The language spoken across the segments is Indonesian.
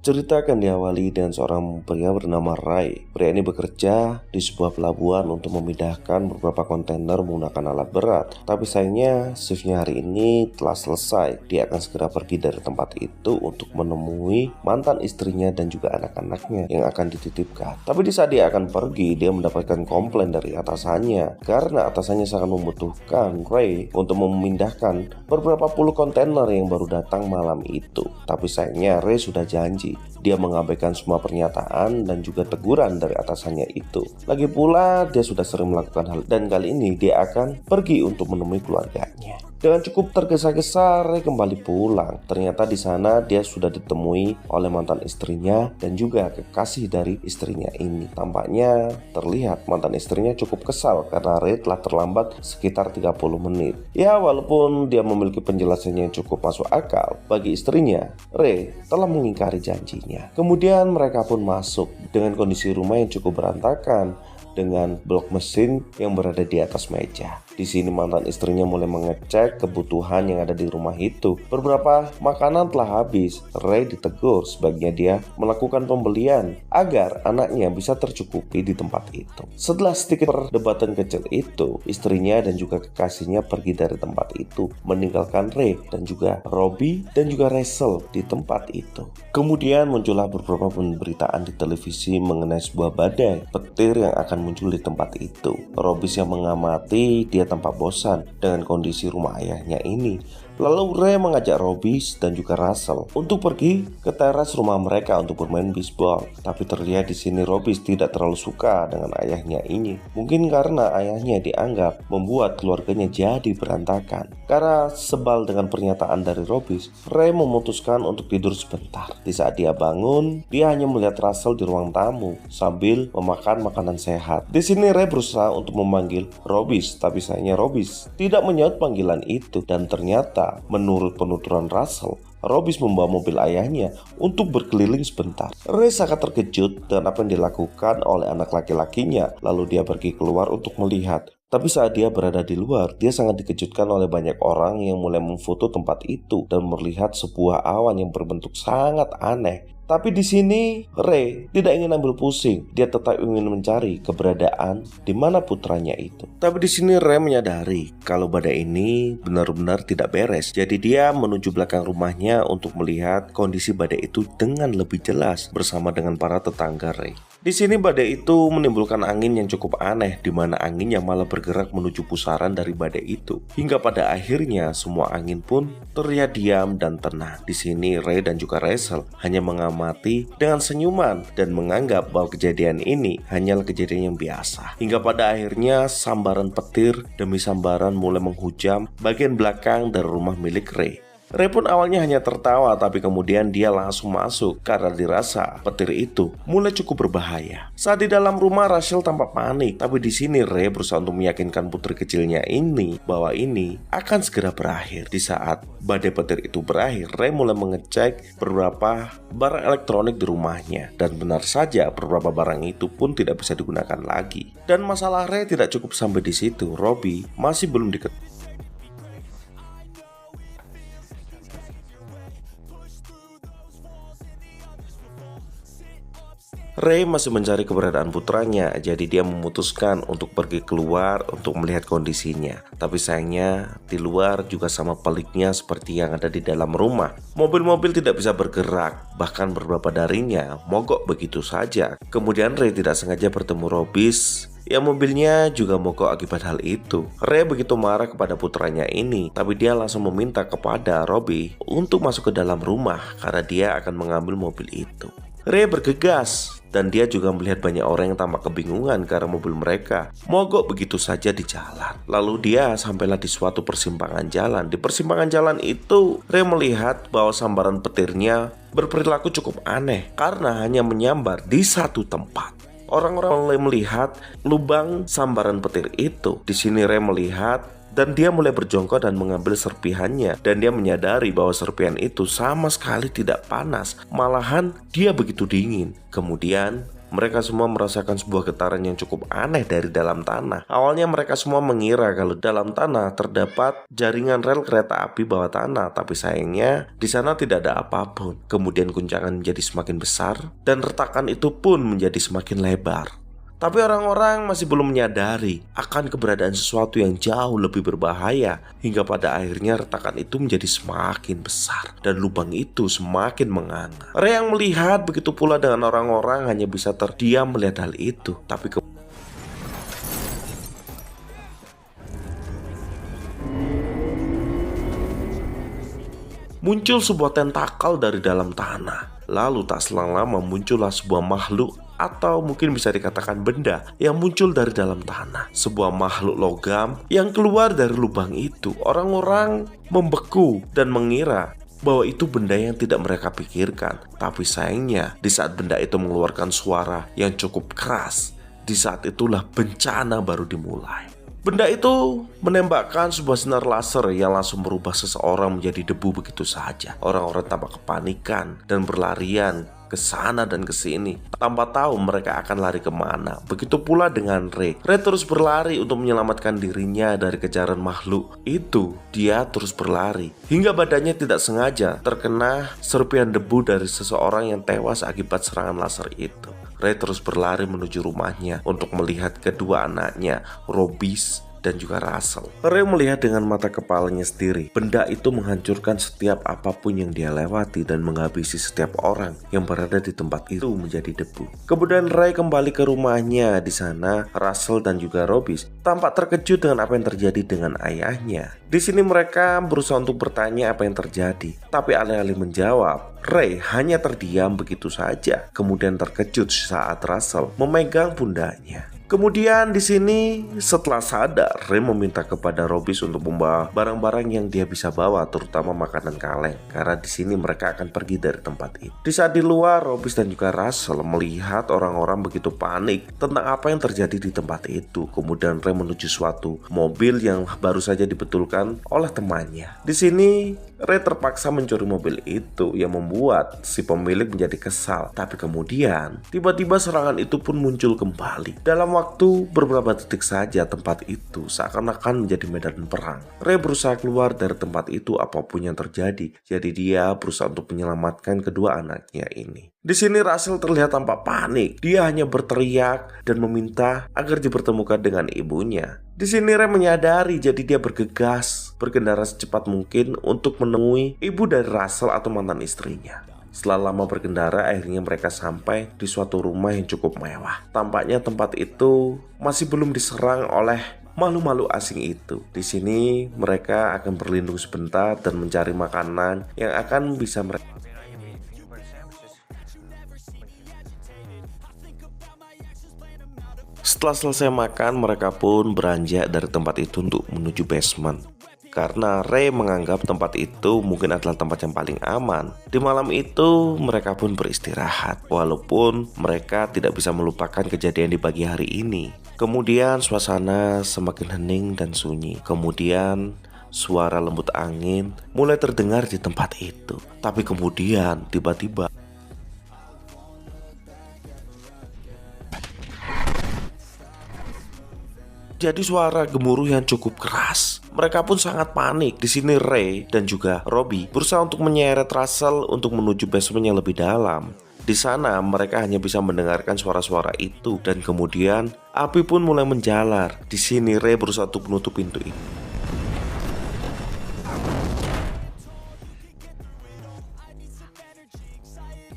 Cerita akan diawali dengan seorang pria bernama Ray. Pria ini bekerja di sebuah pelabuhan untuk memindahkan beberapa kontainer menggunakan alat berat. Tapi sayangnya shiftnya hari ini telah selesai. Dia akan segera pergi dari tempat itu untuk menemui mantan istrinya dan juga anak-anaknya yang akan dititipkan. Tapi di saat dia akan pergi, dia mendapatkan komplain dari atasannya karena atasannya sangat membutuhkan Ray untuk memindahkan beberapa puluh kontainer yang baru datang malam itu. Tapi sayangnya Ray sudah janji. Dia mengabaikan semua pernyataan dan juga teguran dari atasannya itu. Lagi pula dia sudah sering melakukan hal dan kali ini dia akan pergi untuk menemui keluarganya. Dengan cukup tergesa-gesa, Ray kembali pulang. Ternyata di sana dia sudah ditemui oleh mantan istrinya dan juga kekasih dari istrinya ini. Tampaknya terlihat mantan istrinya cukup kesal karena Ray telah terlambat sekitar 30 menit. Ya, walaupun dia memiliki penjelasannya yang cukup masuk akal bagi istrinya, Ray telah mengingkari janjinya. Kemudian mereka pun masuk dengan kondisi rumah yang cukup berantakan dengan blok mesin yang berada di atas meja. Di sini mantan istrinya mulai mengecek kebutuhan yang ada di rumah itu. Beberapa makanan telah habis. Ray ditegur sebaiknya dia melakukan pembelian agar anaknya bisa tercukupi di tempat itu. Setelah sedikit perdebatan kecil itu, istrinya dan juga kekasihnya pergi dari tempat itu, meninggalkan Ray dan juga Robbie dan juga Rachel di tempat itu. Kemudian muncullah beberapa pemberitaan di televisi mengenai sebuah badai petir yang akan muncul di tempat itu. Robbie yang mengamati dia tampak bosan dengan kondisi rumah ayahnya ini. Lalu Ray mengajak Robbie dan juga Russell untuk pergi ke teras rumah mereka untuk bermain bisbol. Tapi terlihat di sini Robbie tidak terlalu suka dengan ayahnya ini. Mungkin karena ayahnya dianggap membuat keluarganya jadi berantakan. Karena sebal dengan pernyataan dari Robbie, Ray memutuskan untuk tidur sebentar. Di saat dia bangun, dia hanya melihat Russell di ruang tamu sambil memakan makanan sehat. Di sini Ray berusaha untuk memanggil Robbie, tapi sayangnya Robbie tidak menyaut panggilan itu dan ternyata menurut penuturan Russell, Robbie membawa mobil ayahnya untuk berkeliling sebentar. Ray sangat terkejut dengan apa yang dilakukan oleh anak laki-lakinya. Lalu dia pergi keluar untuk melihat. Tapi saat dia berada di luar, dia sangat dikejutkan oleh banyak orang yang mulai memfoto tempat itu dan melihat sebuah awan yang berbentuk sangat aneh. Tapi di sini Ray tidak ingin ambil pusing. Dia tetap ingin mencari keberadaan di mana putranya itu. Tapi di sini Ray menyadari kalau badai ini benar-benar tidak beres. Jadi dia menuju belakang rumahnya untuk melihat kondisi badai itu dengan lebih jelas bersama dengan para tetangga Ray. Di sini badai itu menimbulkan angin yang cukup aneh, di mana anginnya malah bergerak menuju pusaran dari badai itu. Hingga pada akhirnya semua angin pun terlihat diam dan tenang. Di sini Ray dan juga Rachel hanya mengamati dengan senyuman dan menganggap bahwa kejadian ini hanyalah kejadian yang biasa. Hingga pada akhirnya sambaran petir demi sambaran mulai menghujam bagian belakang dari rumah milik Ray. Ray pun awalnya hanya tertawa, tapi kemudian dia langsung masuk karena dirasa petir itu mulai cukup berbahaya. Saat di dalam rumah, Rachel tampak panik, tapi di sini Ray berusaha untuk meyakinkan putri kecilnya ini bahwa ini akan segera berakhir. Di saat badai petir itu berakhir, Ray mulai mengecek beberapa barang elektronik di rumahnya, dan benar saja beberapa barang itu pun tidak bisa digunakan lagi. Dan masalah Ray tidak cukup sampai di situ. Robbie masih belum diketahui. Ray masih mencari keberadaan putranya, jadi dia memutuskan untuk pergi keluar untuk melihat kondisinya. Tapi sayangnya di luar juga sama peliknya seperti yang ada di dalam rumah. Mobil-mobil tidak bisa bergerak, bahkan beberapa darinya mogok begitu saja. Kemudian Ray tidak sengaja bertemu Robbie yang mobilnya juga mogok akibat hal itu. Ray begitu marah kepada putranya ini, tapi dia langsung meminta kepada Robbie untuk masuk ke dalam rumah karena dia akan mengambil mobil itu. Ray bergegas dan dia juga melihat banyak orang yang tampak kebingungan karena mobil mereka mogok begitu saja di jalan. Lalu dia sampailah di suatu persimpangan jalan. Di persimpangan jalan itu Ray melihat bahwa sambaran petirnya berperilaku cukup aneh karena hanya menyambar di satu tempat. Orang-orang mulai melihat lubang sambaran petir itu. Di sini Ray melihat dan dia mulai berjongkok dan mengambil serpihannya. Dan dia menyadari bahwa serpihan itu sama sekali tidak panas. Malahan dia begitu dingin. Kemudian mereka semua merasakan sebuah getaran yang cukup aneh dari dalam tanah. Awalnya mereka semua mengira kalau dalam tanah terdapat jaringan rel kereta api bawah tanah, tapi sayangnya di sana tidak ada apapun. Kemudian guncangan menjadi semakin besar dan retakan itu pun menjadi semakin lebar. Tapi orang-orang masih belum menyadari akan keberadaan sesuatu yang jauh lebih berbahaya, hingga pada akhirnya retakan itu menjadi semakin besar dan lubang itu semakin menganga. Ray yang melihat begitu pula dengan orang-orang hanya bisa terdiam melihat hal itu. Tapi muncul sebuah tentakel dari dalam tanah. Lalu tak selang lama muncullah sebuah makhluk, atau mungkin bisa dikatakan benda, yang muncul dari dalam tanah. Sebuah makhluk logam yang keluar dari lubang itu. Orang-orang membeku dan mengira bahwa itu benda yang tidak mereka pikirkan. Tapi sayangnya di saat benda itu mengeluarkan suara yang cukup keras, di saat itulah bencana baru dimulai. Benda itu menembakkan sebuah sinar laser yang langsung merubah seseorang menjadi debu begitu saja. Orang-orang tampak kepanikan dan berlarian ke sana dan ke sini tanpa tahu mereka akan lari kemana. Begitu pula dengan Ray. Ray terus berlari untuk menyelamatkan dirinya dari kejaran makhluk itu. Dia terus berlari hingga badannya tidak sengaja terkena serpihan debu dari seseorang yang tewas akibat serangan laser itu. Ray terus berlari menuju rumahnya untuk melihat kedua anaknya, Robis dan juga Russell. Ray melihat dengan mata kepalanya sendiri. Benda itu menghancurkan setiap apapun yang dia lewati dan menghabisi setiap orang yang berada di tempat itu menjadi debu. Kemudian Ray kembali ke rumahnya. Di sana Russell dan juga Robis tampak terkejut dengan apa yang terjadi dengan ayahnya. Di sini mereka berusaha untuk bertanya apa yang terjadi, tapi alih-alih menjawab, Ray hanya terdiam begitu saja. Kemudian terkejut saat Russell memegang pundaknya. Kemudian di sini setelah sadar, Ray meminta kepada Robis untuk membawa barang-barang yang dia bisa bawa, terutama makanan kaleng, karena di sini mereka akan pergi dari tempat itu. Di saat di luar, Robis dan juga Russell melihat orang-orang begitu panik tentang apa yang terjadi di tempat itu. Kemudian Ray menuju suatu mobil yang baru saja dibetulkan oleh temannya. Di sini Ray terpaksa mencuri mobil itu yang membuat si pemilik menjadi kesal. Tapi kemudian tiba-tiba serangan itu pun muncul kembali. Dalam waktu beberapa detik saja tempat itu seakan-akan menjadi medan perang. Ray berusaha keluar dari tempat itu apapun yang terjadi. Jadi dia berusaha untuk menyelamatkan kedua anaknya ini. Di sini Russell terlihat tampak panik. Dia hanya berteriak dan meminta agar dipertemukan dengan ibunya. Di sini Ray menyadari, jadi dia bergegas berkendara secepat mungkin untuk menemui ibu dari Russell atau mantan istrinya. Setelah lama berkendara, akhirnya mereka sampai di suatu rumah yang cukup mewah. Tampaknya tempat itu masih belum diserang oleh makhluk-makhluk asing itu. Di sini mereka akan berlindung sebentar dan mencari makanan yang akan bisa mereka. Setelah selesai makan, mereka pun beranjak dari tempat itu untuk menuju basement. Karena Ray menganggap tempat itu mungkin adalah tempat yang paling aman. Di malam itu mereka pun beristirahat, walaupun mereka tidak bisa melupakan kejadian di pagi hari ini. Kemudian suasana semakin hening dan sunyi. Kemudian suara lembut angin mulai terdengar di tempat itu. Tapi kemudian tiba-tiba jadi suara gemuruh yang cukup keras. Mereka pun sangat panik. Di sini Ray dan juga Robbie berusaha untuk menyeret Russell untuk menuju basement yang lebih dalam. Di sana mereka hanya bisa mendengarkan suara-suara itu dan kemudian api pun mulai menjalar. Di sini Ray berusaha untuk menutup pintu itu.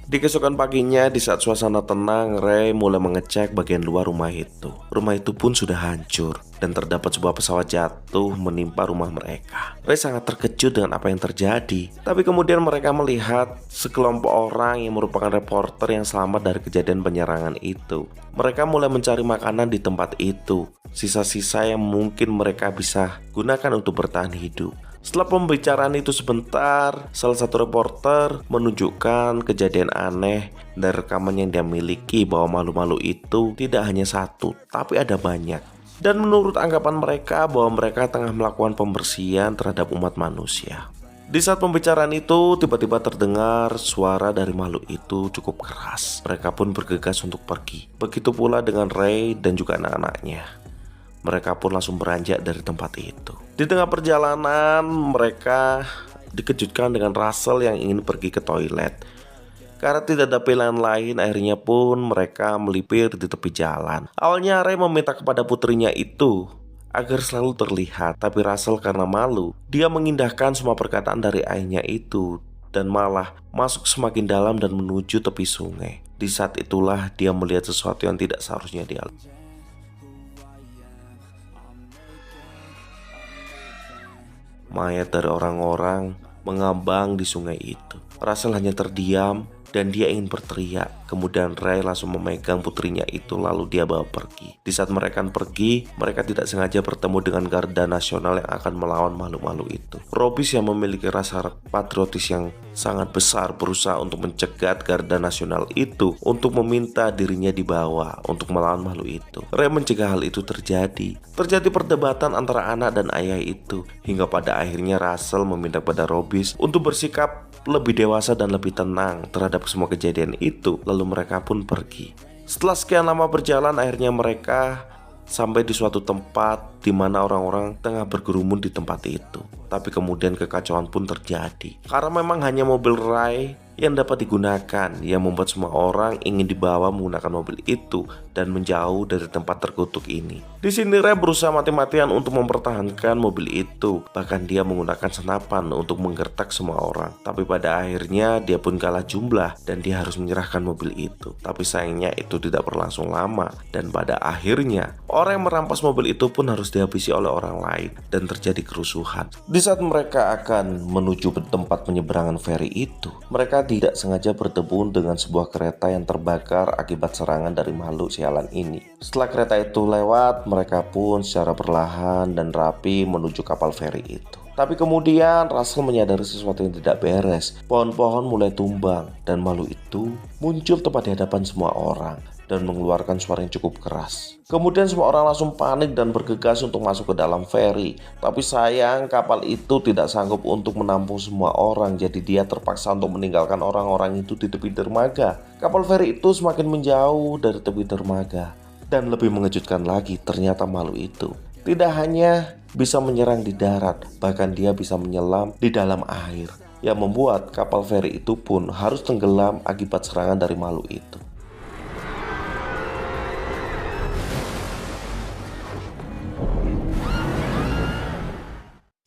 Di keesokan paginya, di saat suasana tenang, Ray mulai mengecek bagian luar rumah itu. Rumah itu pun sudah hancur dan terdapat sebuah pesawat jatuh menimpa rumah mereka. Ray sangat terkejut dengan apa yang terjadi. Tapi kemudian mereka melihat sekelompok orang yang merupakan reporter yang selamat dari kejadian penyerangan itu. Mereka mulai mencari makanan di tempat itu, sisa-sisa yang mungkin mereka bisa gunakan untuk bertahan hidup. Setelah pembicaraan itu sebentar, salah satu reporter menunjukkan kejadian aneh dari rekaman yang dia miliki bahwa makhluk-makhluk itu tidak hanya satu, tapi ada banyak. Dan menurut anggapan mereka bahwa mereka tengah melakukan pembersihan terhadap umat manusia. Di saat pembicaraan itu, tiba-tiba terdengar suara dari makhluk itu cukup keras. Mereka pun bergegas untuk pergi. Begitu pula dengan Ray dan juga anak-anaknya. Mereka pun langsung beranjak dari tempat itu. Di tengah perjalanan, mereka dikejutkan dengan Russell yang ingin pergi ke toilet. Karena tidak ada pilihan lain, akhirnya pun mereka melipir di tepi jalan. Awalnya Ray meminta kepada putrinya itu agar selalu terlihat, tapi Russell karena malu, dia mengindahkan semua perkataan dari ayahnya itu dan malah masuk semakin dalam dan menuju tepi sungai. Di saat itulah dia melihat sesuatu yang tidak seharusnya dia lihat. Mayat dari orang-orang mengambang di sungai itu. Russell hanya terdiam dan dia ingin berteriak. Kemudian Ray langsung memegang putrinya itu lalu dia bawa pergi. Di saat mereka pergi, mereka tidak sengaja bertemu dengan Garda Nasional yang akan melawan makhluk-makhluk itu. Robis yang memiliki rasa patriotis yang sangat besar berusaha untuk mencegat Garda Nasional itu untuk meminta dirinya dibawa untuk melawan makhluk itu. Ray mencegah hal itu terjadi. Terjadi perdebatan antara anak dan ayah itu hingga pada akhirnya Russell meminta pada Robis untuk bersikap lebih dewasa dan lebih tenang terhadap semua kejadian itu. Lalu mereka pun pergi. Setelah sekian lama berjalan, akhirnya mereka sampai di suatu tempat di mana orang-orang tengah berkerumun di tempat itu. Tapi kemudian kekacauan pun terjadi karena memang hanya mobil Ray yang dapat digunakan, yang membuat semua orang ingin dibawa menggunakan mobil itu dan menjauh dari tempat terkutuk ini. Di sini Ray berusaha mati-matian untuk mempertahankan mobil itu, bahkan dia menggunakan senapan untuk menggertak semua orang. Tapi pada akhirnya dia pun kalah jumlah dan dia harus menyerahkan mobil itu. Tapi sayangnya itu tidak berlangsung lama dan pada akhirnya orang yang merampas mobil itu pun harus dihabisi oleh orang lain dan terjadi kerusuhan. Di saat mereka akan menuju ke tempat penyeberangan feri itu, mereka tidak sengaja bertemu dengan sebuah kereta yang terbakar akibat serangan dari makhluk sialan ini. Setelah kereta itu lewat, mereka pun secara perlahan dan rapi menuju kapal feri itu. Tapi kemudian Russell menyadari sesuatu yang tidak beres. Pohon-pohon mulai tumbang dan makhluk itu muncul tepat di hadapan semua orang dan mengeluarkan suara yang cukup keras. Kemudian semua orang langsung panik dan bergegas untuk masuk ke dalam feri. Tapi sayang kapal itu tidak sanggup untuk menampung semua orang, jadi dia terpaksa untuk meninggalkan orang-orang itu di tepi dermaga. Kapal feri itu semakin menjauh dari tepi dermaga. Dan lebih mengejutkan lagi, ternyata makhluk itu tidak hanya bisa menyerang di darat, bahkan dia bisa menyelam di dalam air, yang membuat kapal feri itu pun harus tenggelam akibat serangan dari makhluk itu.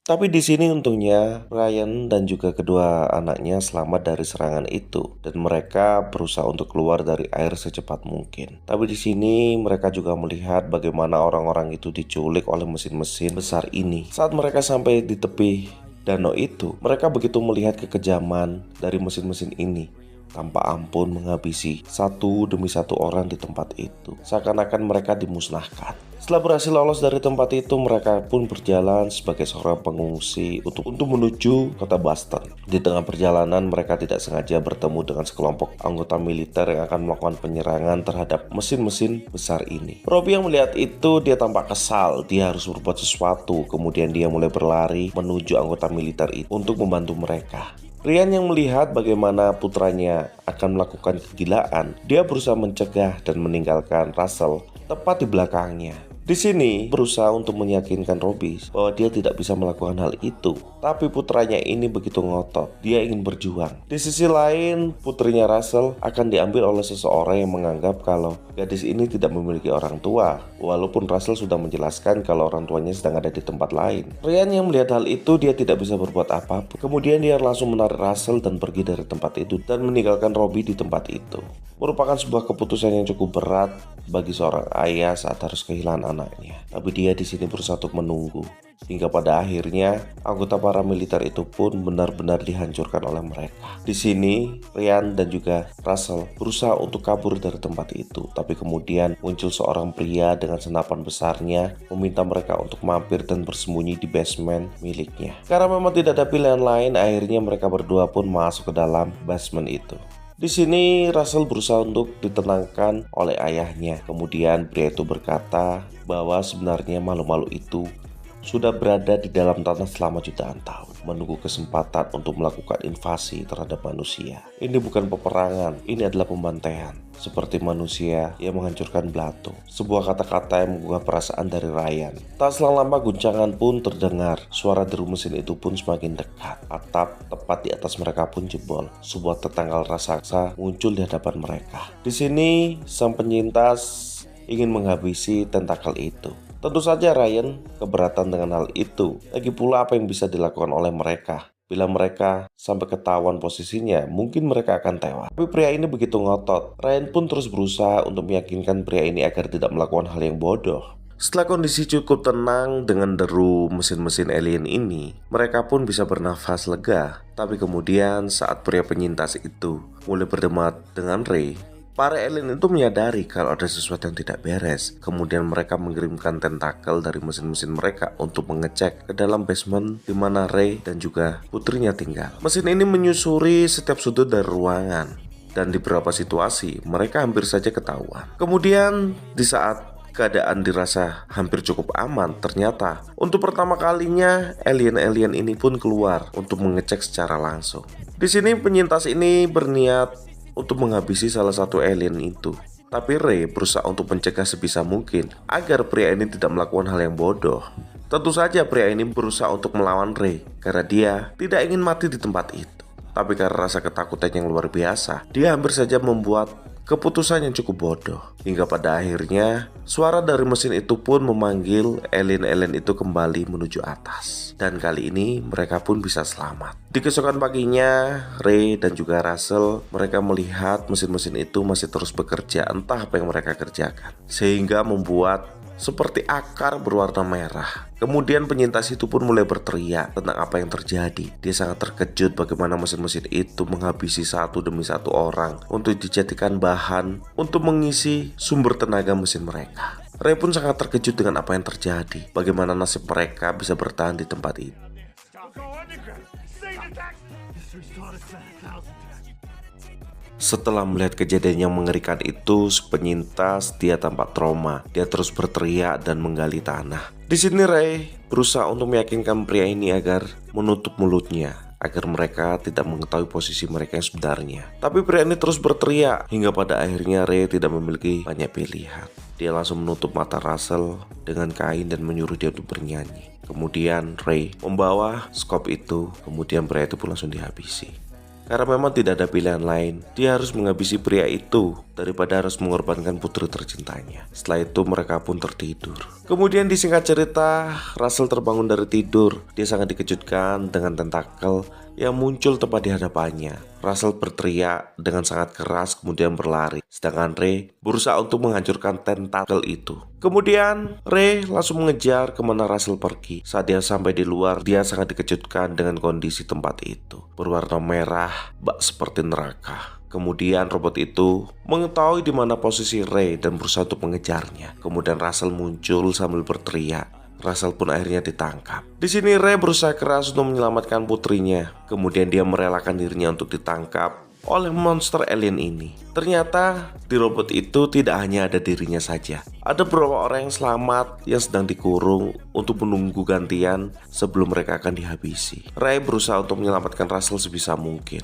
Tapi di sini untungnya Ryan dan juga kedua anaknya selamat dari serangan itu dan mereka berusaha untuk keluar dari air secepat mungkin. Tapi di sini mereka juga melihat bagaimana orang-orang itu diculik oleh mesin-mesin besar ini. Saat mereka sampai di tepi danau itu, mereka begitu melihat kekejaman dari mesin-mesin ini. Tanpa ampun menghabisi satu demi satu orang di tempat itu, seakan-akan mereka dimusnahkan. Setelah berhasil lolos dari tempat itu, mereka pun berjalan sebagai seorang pengungsi untuk menuju kota Boston. Di tengah perjalanan, mereka tidak sengaja bertemu dengan sekelompok anggota militer yang akan melakukan penyerangan terhadap mesin-mesin besar ini. Robbie yang melihat itu, dia tampak kesal. Dia harus berbuat sesuatu. Kemudian dia mulai berlari menuju anggota militer itu untuk membantu mereka. Ryan yang melihat bagaimana putranya akan melakukan kegilaan, dia berusaha mencegah dan meninggalkan Russell tepat di belakangnya. Di sini berusaha untuk meyakinkan Robbie bahwa dia tidak bisa melakukan hal itu. Tapi putranya ini begitu ngotot, dia ingin berjuang. Di sisi lain, putrinya Russell akan diambil oleh seseorang yang menganggap kalau gadis ini tidak memiliki orang tua, walaupun Russell sudah menjelaskan kalau orang tuanya sedang ada di tempat lain. Ryan yang melihat hal itu, dia tidak bisa berbuat apa-apa. Kemudian dia langsung menarik Russell dan pergi dari tempat itu dan meninggalkan Robbie di tempat itu. Merupakan sebuah keputusan yang cukup berat bagi seorang ayah saat harus kehilangan anaknya. Tapi dia di sini berusaha untuk menunggu hingga pada akhirnya anggota paramiliter itu pun benar-benar dihancurkan oleh mereka. Di sini Ryan dan juga Russell berusaha untuk kabur dari tempat itu, tapi kemudian muncul seorang pria dengan senapan besarnya meminta mereka untuk mampir dan bersembunyi di basement miliknya. Karena memang tidak ada pilihan lain, akhirnya mereka berdua pun masuk ke dalam basement itu. Di sini Russell berusaha untuk ditenangkan oleh ayahnya. Kemudian pria itu berkata bahwa sebenarnya makhluk-makhluk itu sudah berada di dalam tanah selama jutaan tahun. menunggu kesempatan untuk melakukan invasi terhadap manusia. Ini bukan peperangan, ini adalah pembantaian. Seperti manusia yang menghancurkan batu. Sebuah kata-kata yang menggugah perasaan dari Ryan. Tak selang lama guncangan pun terdengar. Suara deru mesin itu pun semakin dekat. Atap tepat di atas mereka pun jebol. Sebuah tetanggal raksasa muncul di hadapan mereka. Di sini sang penyintas ingin menghabisi tentakel itu. Tentu saja Ryan keberatan dengan hal itu. Lagi pula apa yang bisa dilakukan oleh mereka? Bila mereka sampai ketahuan posisinya, mungkin mereka akan tewas. Tapi pria ini begitu ngotot. Ryan pun terus berusaha untuk meyakinkan pria ini agar tidak melakukan hal yang bodoh. Setelah kondisi cukup tenang dengan deru mesin-mesin alien ini, mereka pun bisa bernafas lega. Tapi kemudian saat pria penyintas itu mulai berdebat dengan Ray, para alien itu menyadari kalau ada sesuatu yang tidak beres. Kemudian mereka mengirimkan tentakel dari mesin-mesin mereka untuk mengecek ke dalam basement di mana Ray dan juga putrinya tinggal. Mesin ini menyusuri setiap sudut dari ruangan, dan di beberapa situasi mereka hampir saja ketahuan. Kemudian di saat keadaan dirasa hampir cukup aman, ternyata untuk pertama kalinya alien-alien ini pun keluar untuk mengecek secara langsung. Di sini penyintas ini berniat untuk menghabisi salah satu alien itu. Tapi Ray berusaha untuk mencegah sebisa mungkin agar pria ini tidak melakukan hal yang bodoh. Tentu saja pria ini berusaha untuk melawan Ray karena dia tidak ingin mati di tempat itu. Tapi karena rasa ketakutan yang luar biasa, dia hampir saja membuat keputusan yang cukup bodoh. Hingga pada akhirnya suara dari mesin itu pun memanggil alien-alien itu kembali menuju atas. Dan kali ini mereka pun bisa selamat. Di keesokan paginya, Ray dan juga Russell mereka melihat mesin-mesin itu masih terus bekerja, entah apa yang mereka kerjakan, sehingga membuat seperti akar berwarna merah. Kemudian penyintas itu pun mulai berteriak tentang apa yang terjadi. Dia sangat terkejut bagaimana mesin-mesin itu menghabisi satu demi satu orang untuk dijadikan bahan untuk mengisi sumber tenaga mesin mereka. Ray pun sangat terkejut dengan apa yang terjadi. Bagaimana nasib mereka bisa bertahan di tempat itu. Setelah melihat kejadian yang mengerikan itu, penyintas dia tampak trauma. Dia terus berteriak dan menggali tanah. Di sini Ray berusaha untuk meyakinkan pria ini agar menutup mulutnya, agar mereka tidak mengetahui posisi mereka yang sebenarnya. Tapi pria ini terus berteriak hingga pada akhirnya Ray tidak memiliki banyak pilihan. Dia langsung menutup mata Russell dengan kain dan menyuruh dia untuk bernyanyi. Kemudian Ray membawa skop itu, kemudian pria itu pun langsung dihabisi. Karena memang tidak ada pilihan lain, dia harus menghabisi pria itu daripada harus mengorbankan putri tercintanya. Setelah itu mereka pun tertidur. Kemudian di singkat cerita, Russell terbangun dari tidur. Dia sangat dikejutkan dengan tentakel yang muncul tepat di hadapannya. Russell berteriak dengan sangat keras kemudian berlari, sedangkan Ray berusaha untuk menghancurkan tentakel itu. Kemudian Ray langsung mengejar kemana Russell pergi. Saat dia sampai di luar, dia sangat dikejutkan dengan kondisi tempat itu. Berwarna merah, bak seperti neraka. Kemudian robot itu mengetahui di mana posisi Ray dan berusaha untuk mengejarnya. Kemudian Russell muncul sambil berteriak. Russell pun akhirnya ditangkap. Di sini Ray berusaha keras untuk menyelamatkan putrinya. Kemudian dia merelakan dirinya untuk ditangkap oleh monster alien ini. Ternyata di robot itu tidak hanya ada dirinya saja. Ada beberapa orang yang selamat yang sedang dikurung untuk menunggu gantian sebelum mereka akan dihabisi. Ray berusaha untuk menyelamatkan Russell sebisa mungkin.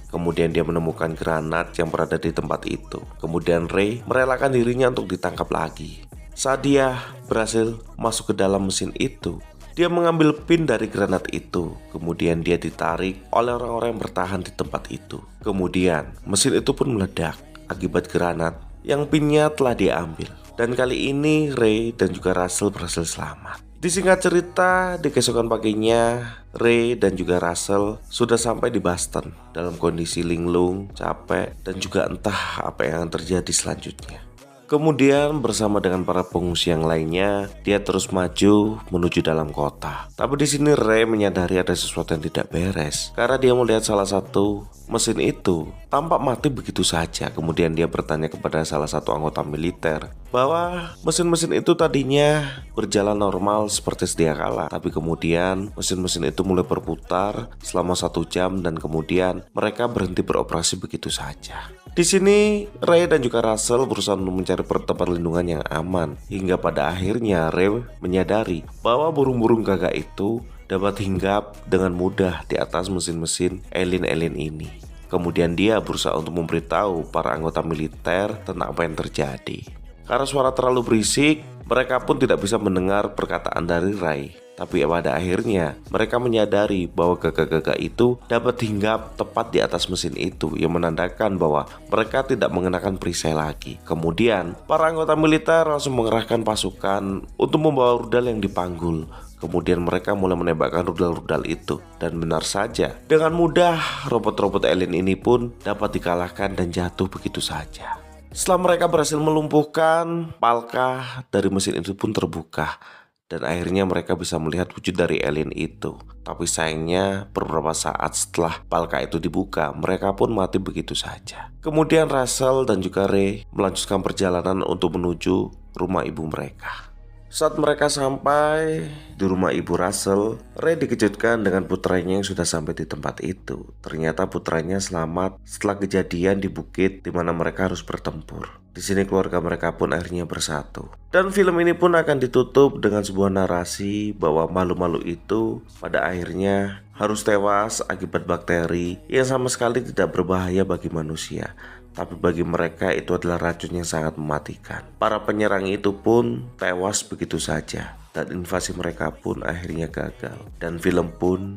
Kemudian dia menemukan granat yang berada di tempat itu. Kemudian Ray merelakan dirinya untuk ditangkap lagi. Saat dia berhasil masuk ke dalam mesin itu, dia mengambil pin dari granat itu. Kemudian dia ditarik oleh orang-orang yang bertahan di tempat itu. Kemudian mesin itu pun meledak akibat granat yang pinnya telah diambil. Dan kali ini Ray dan juga Russell berhasil selamat. Disingkat cerita, di keesokan paginya Ray dan juga Russell sudah sampai di Boston dalam kondisi linglung, capek, dan juga entah apa yang akan terjadi selanjutnya. Kemudian bersama dengan para pengungsi yang lainnya, dia terus maju menuju dalam kota. Tapi di sini Ray menyadari ada sesuatu yang tidak beres karena dia melihat salah satu mesin itu tampak mati begitu saja. Kemudian dia bertanya kepada salah satu anggota militer bahwa mesin-mesin itu tadinya berjalan normal seperti sedia kala, tapi kemudian mesin-mesin itu mulai berputar selama 1 jam dan kemudian mereka berhenti beroperasi begitu saja. Di sini Ray dan juga Russell berusaha untuk mencari tempat lindungan yang aman hingga pada akhirnya Ray menyadari bahwa burung-burung gagak itu dapat hinggap dengan mudah di atas mesin-mesin alien-alien ini. Kemudian dia berusaha untuk memberitahu para anggota militer tentang apa yang terjadi. Karena suara terlalu berisik, mereka pun tidak bisa mendengar perkataan dari Ray. Tapi pada akhirnya mereka menyadari bahwa gagak-gagak itu dapat hinggap tepat di atas mesin itu, yang menandakan bahwa mereka tidak mengenakan perisai lagi. Kemudian para anggota militer langsung mengerahkan pasukan untuk membawa rudal yang dipanggul. Kemudian mereka mulai menembakkan rudal-rudal itu. Dan benar saja, dengan mudah robot-robot alien ini pun dapat dikalahkan dan jatuh begitu saja. Setelah mereka berhasil melumpuhkan, palka dari mesin itu pun terbuka. Dan akhirnya mereka bisa melihat wujud dari alien itu. Tapi sayangnya beberapa saat setelah palka itu dibuka, mereka pun mati begitu saja. Kemudian Russell dan juga Ray melanjutkan perjalanan untuk menuju rumah ibu mereka. Saat mereka sampai di rumah ibu Russell, Ray dikejutkan dengan putranya yang sudah sampai di tempat itu. Ternyata putranya selamat setelah kejadian di bukit di mana mereka harus bertempur. Di sini keluarga mereka pun akhirnya bersatu. Dan film ini pun akan ditutup dengan sebuah narasi bahwa malu-malu itu pada akhirnya harus tewas akibat bakteri yang sama sekali tidak berbahaya bagi manusia. Tapi bagi mereka itu adalah racun yang sangat mematikan. Para penyerang itu pun tewas begitu saja. Dan invasi mereka pun akhirnya gagal. Dan film pun